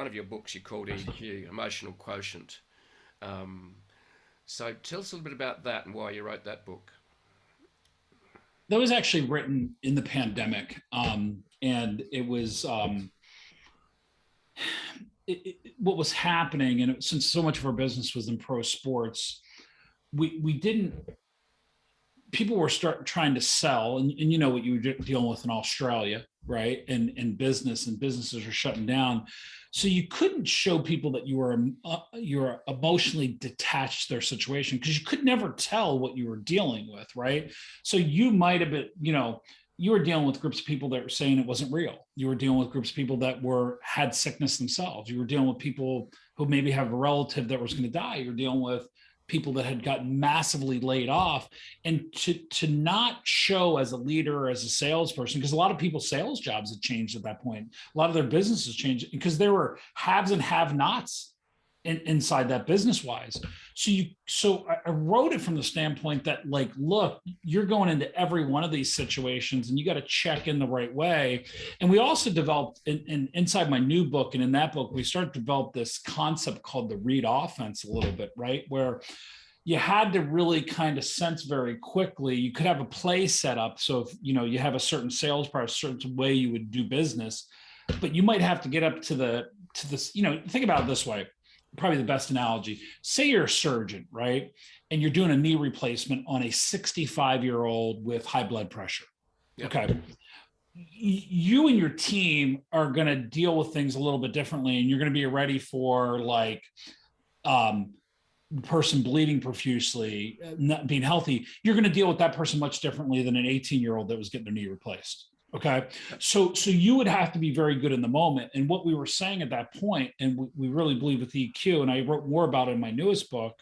one of your books you called EQ, Emotional Quotient. So tell us a little bit about that and why you wrote that book. That was actually written in the pandemic, and it was what was happening. And since so much of our business was in pro sports, we didn't. People were trying to sell, and you know what you were dealing with in Australia, right? And businesses are shutting down, so you couldn't show people that you were emotionally detached to their situation because you could never tell what you were dealing with, right? So you might have been, you were dealing with groups of people that were saying it wasn't real. You were dealing with groups of people that had sickness themselves. You were dealing with people who maybe have a relative that was going to die. You're dealing with people that had gotten massively laid off, and to not show as a leader or as a salesperson, because a lot of people's sales jobs had changed at that point. A lot of their businesses changed because there were haves and have nots inside that business wise. So I wrote it from the standpoint that, like, look, you're going into every one of these situations and you got to check in the right way. And we also developed inside my new book, and in that book we started to develop this concept called the read offense a little bit, right? Where you had to really kind of sense very quickly. You could have a play set up. So if you have a certain sales price, a certain way you would do business, but you might have to get up to this, think about it this way. Probably the best analogy. Say you're a surgeon, right? And you're doing a knee replacement on a 65-year-old with high blood pressure. Yep. Okay. You and your team are going to deal with things a little bit differently, and you're going to be ready for the person bleeding profusely, not being healthy. You're going to deal with that person much differently than an 18-year-old that was getting their knee replaced. Okay. So you would have to be very good in the moment. And what we were saying at that point, and we really believe with EQ, and I wrote more about it in my newest book,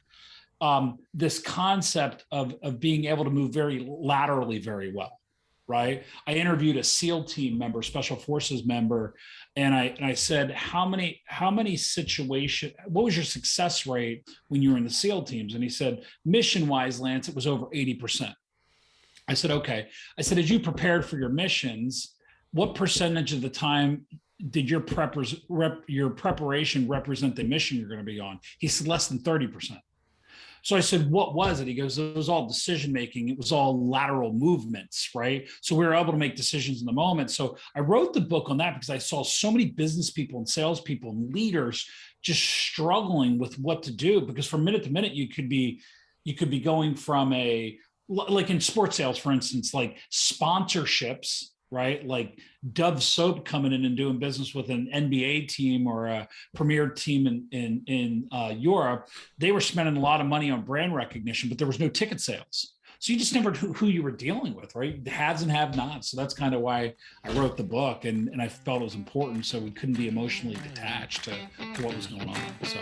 this concept of being able to move very laterally very well, right? I interviewed a SEAL team member, Special Forces member, and I said, how many situations, what was your success rate when you were in the SEAL teams? And he said, mission-wise, Lance, it was over 80%. I said, okay. I said, as you prepared for your missions, what percentage of the time did your preparation represent the mission you're going to be on? He said, less than 30%. So I said, what was it? He goes, it was all decision making. It was all lateral movements, right? So we were able to make decisions in the moment. So I wrote the book on that because I saw so many business people and salespeople and leaders just struggling with what to do, because from minute to minute, you could be going from like in sports sales, for instance, like sponsorships, right? Like Dove Soap coming in and doing business with an NBA team or a premier team in Europe. They were spending a lot of money on brand recognition, but there was no ticket sales. So you just never knew who you were dealing with, right? The haves and have nots. So that's kind of why I wrote the book, and I felt it was important. So we couldn't be emotionally detached to what was going on. So.